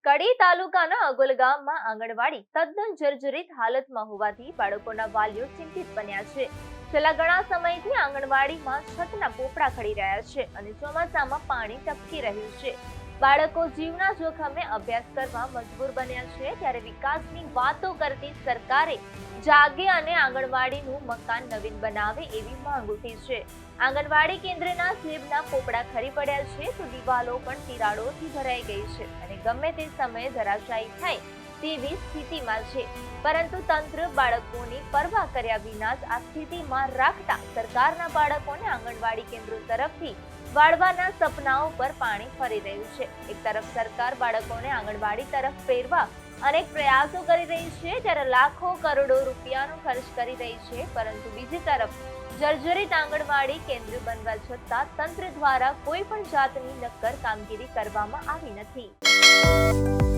કડી તાલુકાના અગોલ ગામમાં આંગણવાડી તદ્દન જર્જરિત હાલતમાં હોવાથી બાળકોના વાલીઓ ચિંતિત બન્યા છે. છેલ્લા ઘણા સમયથી આંગણવાડીમાં છતના પોપડા ખડી રહ્યા છે અને ચોમાસામાં પાણી ટપકી રહ્યું છે. બાળકો જીવના જોખમે અભ્યાસ કરવા મજબૂર બન્યા છે. ત્યારે વિકાસની વાતો કરતી સરકારે જાગે અને આંગણવાડીનું મકાન નવીન બનાવે એવી માંગ ઉઠી છે. આંગણવાડી કેન્દ્રના સેબના પોપડા ખરી પડ્યા છે તો દિવાલો પણ તિરાડોથી ભરાઈ ગઈ છે અને ગમે તે સમયે ધરાશાયી થાય તેવી સ્થિતિમાં છે. પરંતુ તંત્ર બાળકોની પરવા કર્યા વિના જ આ સ્થિતિમાં રાખતા સરકારના બાળકોને આંગણવાડી કેન્દ્રો તરફથી વાળવાના સપનાઓ પર પાણી ફરી રહ્યું છે. એક તરફ સરકાર બાળકોને આંગણવાડી તરફ ફેરવા અનેક પ્રયાસો કરી રહી છે, ત્યારે લાખો કરોડો રૂપિયાનો ખર્ચ કરી રહી છે, પરંતુ બીજી તરફ જર્જરિત આંગણવાડી કેન્દ્ર બનવા છતાં તંત્ર દ્વારા કોઈ પણ જાતની નક્કર કામગીરી કરવામાં આવી નથી.